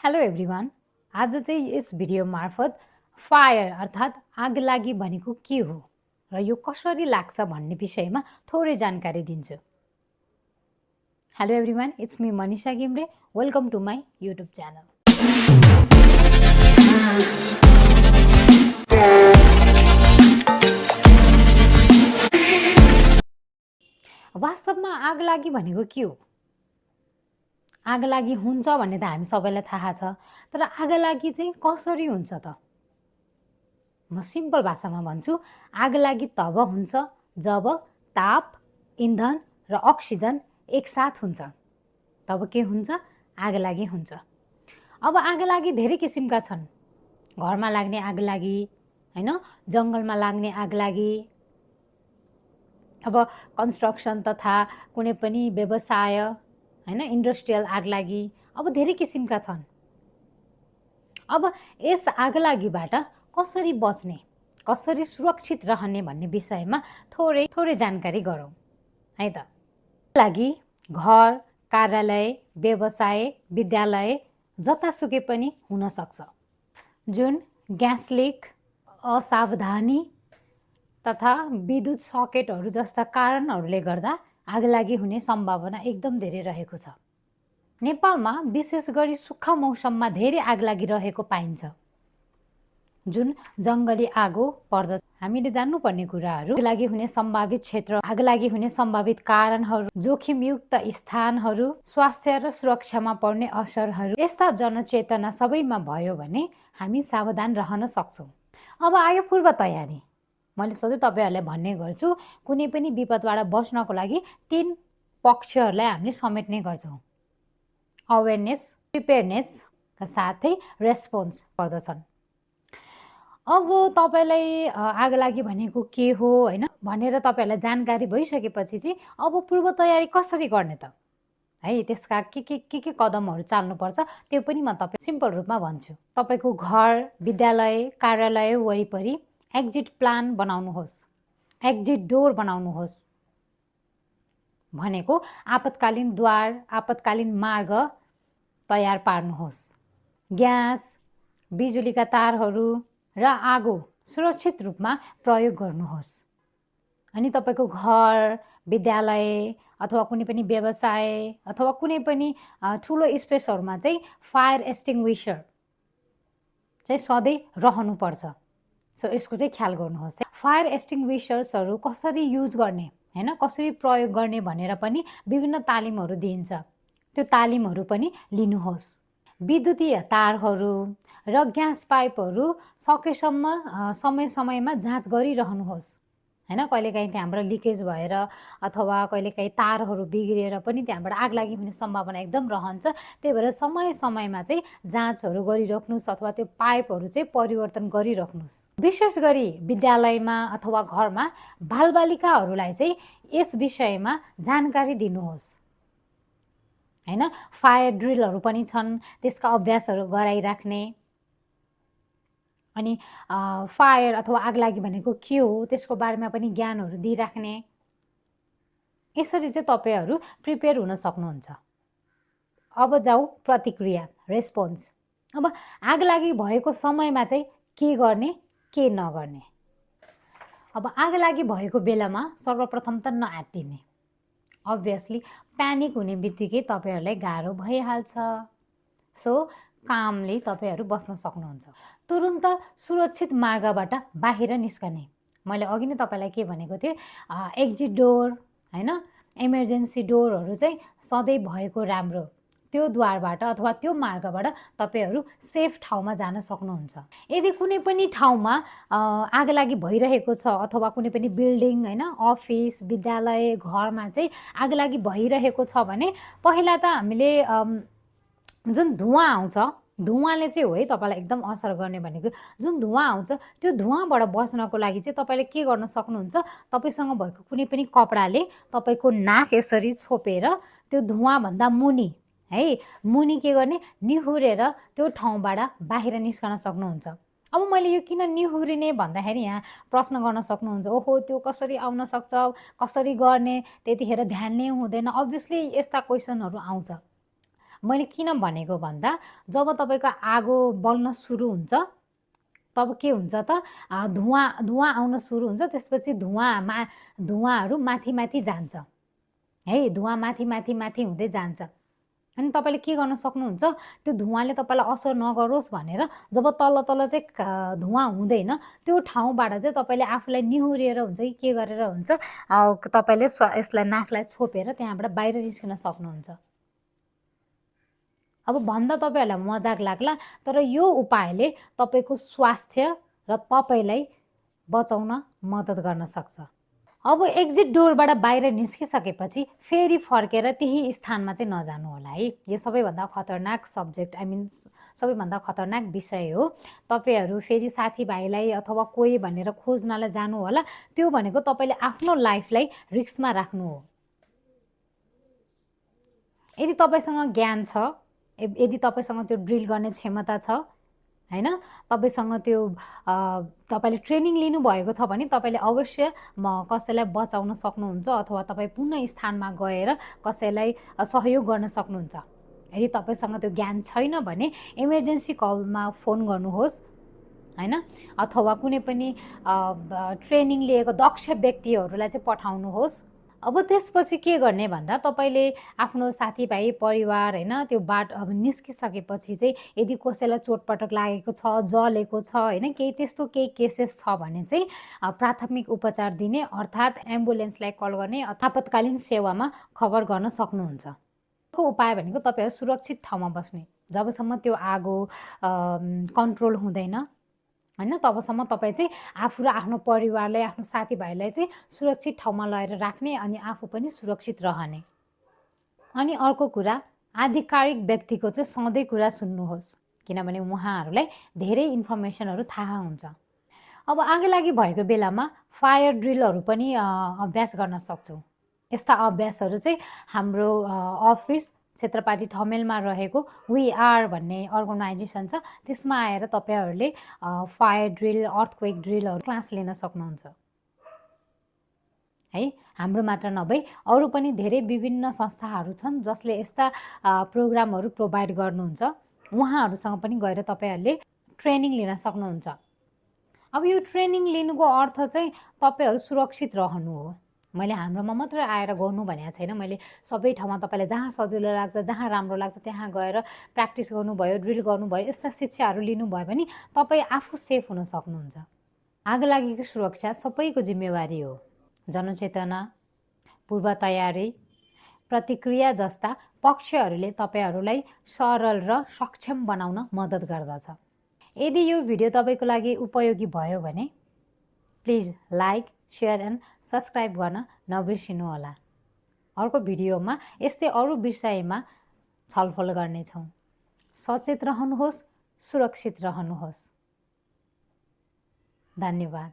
Hello everyone. आज चाहिँ यस video मार्फत फायर अर्थात् आगलागी भनेको के हो र यो कसरी लाग्छ भन्ने विषयमा थोरै जानकारी दिन्छु। Hello everyone, it's me Manisha Ghimire. Welcome to my YouTube channel. वास्तवमा आगलागी भनेको के हो? आगलागी हुन्छ भन्ने त हामी सबैलाई थाहा छ, तर आगलागी चाहिँ कसरी हुन्छ त? म सिम्पल भाषामा भन्छु, आगलागी तब हुन्छ जब ताप, इन्धन र अक्सिजन एकसाथ हुन्छ, तब के हुन्छ? आगलागी हुन्छ। अब आगलागी धेरै किसिमका छन्। घरमा लाग्ने आगलागी, हैन, जङ्गलमा लाग्ने आगलागी, अब कन्स्ट्रक्सन तथा कुनै पनि व्यवसाय, हैन, इन्डस्ट्रियल आगलागी, अब धेरै किसिमका छन्। अब यस आगलागीबाट कसरी बच्ने, कसरी सुरक्षित रहने भन्ने विषयमा थोरै जानकारी गरौँ है त। लागि घर, कार्यालय, व्यवसाय, विद्यालय जतासुकै पनि हुन सक्छ, जुन ग्यास लिक, असावधानी तथा विद्युत सकेटहरू जस्ता कारणहरूले गर्दा आगलागी हुने सम्भावना एकदम धेरै रहेको छ। नेपालमा विशेष गरी सुक्खा मौसममा धेरै आगलागी रहेको पाइन्छ, जुन जङ्गली आगो पर्दछ। हामीले जान्नुपर्ने कुराहरू: आगलागी हुने सम्भावित क्षेत्र, आगलागी हुने सम्भावित कारणहरू, जोखिमयुक्त स्थानहरू, स्वास्थ्य र सुरक्षामा पर्ने असरहरू। यस्ता जनचेतना सबैमा भयो भने हामी सावधान रहन सक्छौँ। अब आयो पूर्व तयारी। मैले सधैँ तपाईँहरूलाई भन्ने गर्छु, कुनै पनि विपदबाट बच्नको लागि 3 पक्षहरूलाई हामीले समेट्ने गर्छौँ। अवेरनेस, प्रिपेयरनेसका साथै रेस्पोन्स पर्दछन्। अब तपाईँलाई आगलागी भनेको के हो, हैन, भनेर तपाईँहरूलाई जानकारी भइसकेपछि चाहिँ अब पूर्व तयारी कसरी गर्ने त है, त्यसका के कदमहरू चाल्नुपर्छ त्यो पनि म तपाईँ सिम्पल रूपमा भन्छु। तपाईँको घर, विद्यालय, कार्यालय वरिपरि एक्जिट प्लान बनाउनुहोस्, एक्जिट डोर बनाउनुहोस्। भनेको आपतकालीन द्वार, आपतकालीन मार्ग तयार पार्नुहोस्। ग्यास, बिजुलीका तारहरू र आगो सुरक्षित रूपमा प्रयोग गर्नुहोस्। अनि तपाईँको घर, विद्यालय अथवा कुनै पनि व्यवसाय अथवा कुनै पनि ठुलो स्पेसहरूमा चाहिँ फायर एक्सटिङ्ग्विसर चाहिँ सधैँ रहनुपर्छ। सो यसको चाहिँ ख्याल गर्नुहोस्। फायर एक्सटिङ्ग्विसर्सहरू कसरी युज गर्ने, हैन, कसरी प्रयोग गर्ने भनेर पनि विभिन्न तालिमहरू दिइन्छ, त्यो तालिमहरू पनि लिनुहोस्। विद्युतीय तारहरू र ग्यास पाइपहरू सकेसम्म समयमा जाँच गरिरहनुहोस्, हैन। कहिलेकाहीँ त्यहाँबाट लिकेज भएर अथवा कहिलेकाहीँ तारहरू बिग्रिएर पनि त्यहाँबाट आगलागी हुने सम्भावना एकदम रहन्छ। त्यही भएर समयमा चाहिँ जाँचहरू गरिराख्नुहोस् अथवा त्यो पाइपहरू चाहिँ परिवर्तन गरिराख्नुहोस्। विशेष गरी विद्यालयमा अथवा घरमा बालबालिकाहरूलाई चाहिँ यस विषयमा जानकारी दिनुहोस्, हैन। फायर ड्रिलहरू पनि छन्, त्यसका अभ्यासहरू गराइराख्ने, अनि फायर अथवा आगलागी भनेको के हो त्यसको बारेमा पनि ज्ञानहरू दिइराख्ने। यसरी चाहिँ तपाईँहरू प्रिपेयर हुन सक्नुहुन्छ। अब जाउँ प्रतिक्रिया, रेस्पोन्स। अब आगलागी भएको समयमा चाहिँ के गर्ने, के नगर्ने। अब आगलागी भएको बेलामा सर्वप्रथम त नआत्तिने। अभियसली प्यानिक हुने बित्तिकै तपाईँहरूलाई गाह्रो भइहाल्छ। सो कामले तपाईँहरू बस्न सक्नुहुन्छ। तुरुन्त सुरक्षित मार्गबाट बाहिर निस्कने। मैले अघि नै तपाईँलाई के भनेको थिएँ, एक्जिट डोर, हैन, इमर्जेन्सी डोरहरू चाहिँ सधैँ भएको राम्रो। त्यो द्वारबाट अथवा त्यो मार्गबाट तपाईँहरू सेफ ठाउँमा जान सक्नुहुन्छ। यदि कुनै पनि ठाउँमा आगलागी भइरहेको छ अथवा कुनै पनि बिल्डिङ, हैन, अफिस, विद्यालय, घरमा चाहिँ आगलागी भइरहेको छ भने पहिला त हामीले जुन धुवाँ आउँछ, धुवाँले चाहिँ हो है तपाईँलाई एकदम असर गर्ने भनेको। जुन धुवाँ आउँछ त्यो धुवाँबाट बच्नको लागि चाहिँ तपाईँले के गर्न सक्नुहुन्छ, तपाईँसँग भएको कुनै पनि कपडाले तपाईँको नाक यसरी छोपेर त्यो धुवाँभन्दा मुनि, है, मुनि के गर्ने, निहुरेर त्यो ठाउँबाट बाहिर निस्कन सक्नुहुन्छ। अब मैले यो किन निहुरिने भन्दाखेरि यहाँ प्रश्न गर्न सक्नुहुन्छ, ओहो त्यो कसरी आउन सक्छ, कसरी गर्ने, त्यतिखेर ध्यान नै हुँदैन। अभियसली यस्ता क्वेसनहरू आउँछ। मैले किन भनेको भन्दा जब तपाईँको आगो बल्न सुरु हुन्छ तब के हुन्छ त धुवाँ आउन सुरु हुन्छ। त्यसपछि धुवाँहरू माथि माथि जान्छ है, धुवाँ माथि माथि माथि हुँदै जान्छ। अनि तपाईँले के गर्न सक्नुहुन्छ, त्यो धुवाँले तपाईँलाई असर नगरोस् भनेर जब तल तल चाहिँ धुवाँ हुँदैन त्यो ठाउँबाट चाहिँ तपाईँले आफूलाई निहुरेर हुन्छ कि के गरेर हुन्छ तपाईँले यसलाई नाकलाई छोपेर त्यहाँबाट बाहिर निस्किन सक्नुहुन्छ। अब भन्दा तपाईँहरूलाई मजाक लाग्ला, तर यो उपायले तपाईँको स्वास्थ्य र तपाईँलाई बचाउन मद्दत गर्न सक्छ। अब एक्जिट डोरबाट बाहिर निस्किसकेपछि फेरि फर्केर त्यही स्थानमा चाहिँ नजानु होला है। यो सबैभन्दा खतरनाक सब्जेक्ट, सबैभन्दा खतरनाक विषय हो। तपाईँहरू फेरि साथीभाइलाई अथवा कोही भनेर खोज्नलाई जानु होला, त्यो भनेको तपाईँले आफ्नो लाइफलाई रिस्कमा राख्नु हो। यदि तपाईँसँग ज्ञान छ, यदि तपाईँसँग त्यो ड्रिल गर्ने क्षमता छ हैन, तपाईँसँग त्यो तपाईँले ट्रेनिङ लिनुभएको छ भने तपाईँले अवश्य कसैलाई बचाउन सक्नुहुन्छ अथवा तपाईँ पुनः स्थानमा गएर कसैलाई सहयोग गर्न सक्नुहुन्छ। यदि तपाईँसँग त्यो ज्ञान छैन भने इमर्जेन्सी कलमा फोन गर्नुहोस् हैन, अथवा कुनै पनि ट्रेनिङ लिएको दक्ष व्यक्तिहरूलाई चाहिँ पठाउनुहोस्। अब त्यसपछि के गर्ने भन्दा तपाईँले आफ्नो साथीभाइ परिवार हैन त्यो अब निस्किसकेपछि चाहिँ यदि कसैलाई चोटपटक लागेको छ, जलेको छ हैन, केही त्यस्तो केही केसेस छ भने चाहिँ प्राथमिक उपचार दिने अर्थात् एम्बुलेन्सलाई कल गर्ने आपतकालीन सेवामा खबर गर्न सक्नुहुन्छ। अर्को उपाय भनेको तपाईँहरू सुरक्षित ठाउँमा बस्ने। जबसम्म त्यो आगो कन्ट्रोल हुँदैन हैन, तबसम्म तपाईँ चाहिँ आफू र आफ्नो परिवारलाई, आफ्नो साथीभाइलाई चाहिँ सुरक्षित ठाउँमा लगेर राख्ने अनि आफू पनि सुरक्षित रहने। अनि अर्को कुरा, आधिकारिक व्यक्तिको चाहिँ सधैँ कुरा सुन्नुहोस्, किनभने उहाँहरूलाई धेरै इन्फर्मेसनहरू थाहा हुन्छ। अब आगलागी भएको बेलामा फायर ड्रिलहरू पनि अभ्यास गर्न सक्छौँ। यस्ता अभ्यासहरू चाहिँ हाम्रो अफिस क्षेत्रपाटी ठमेलमा रहेको वी आर भन्ने अर्गनाइजेसन छ, त्यसमा आएर तपाईँहरूले फायर ड्रिल, अर्थक्वेक ड्रिलहरू क्लास लिन सक्नुहुन्छ है। हाम्रो मात्र नभई अरू पनि धेरै विभिन्न संस्थाहरू छन् जसले यस्ता प्रोग्रामहरू प्रोभाइड गर्नुहुन्छ। उहाँहरूसँग पनि गएर तपाईँहरूले ट्रेनिङ लिन सक्नुहुन्छ। अब यो ट्रेनिङ लिनुको अर्थ चाहिँ तपाईँहरू सुरक्षित रहनु हो। मैले हाम्रोमा मात्र आएर गर्नु भनेको छैन, मैले सबै ठाउँमा तपाईँलाई जहाँ सजिलो लाग्छ, जहाँ राम्रो लाग्छ त्यहाँ गएर प्र्याक्टिस गर्नुभयो, ड्रिल गर्नुभयो, यस्ता शिक्षाहरू लिनुभयो भने तपाईँ आफू सेफ हुन सक्नुहुन्छ। आगलागीको सुरक्षा सबैको जिम्मेवारी हो। जनचेतना, पूर्व तयारी, प्रतिक्रिया जस्ता पक्षहरूले तपाईँहरूलाई सरल र सक्षम बनाउन मद्दत गर्दछ। यदि यो भिडियो तपाईँको लागि उपयोगी भयो भने please like, share and subscribe गर्न नबिर्सिनुहोला। अर्को भिडियोमा यस्तै अरू विषयमा छलफल गर्नेछौँ। सचेत रहनुहोस्, सुरक्षित रहनुहोस्। धन्यवाद।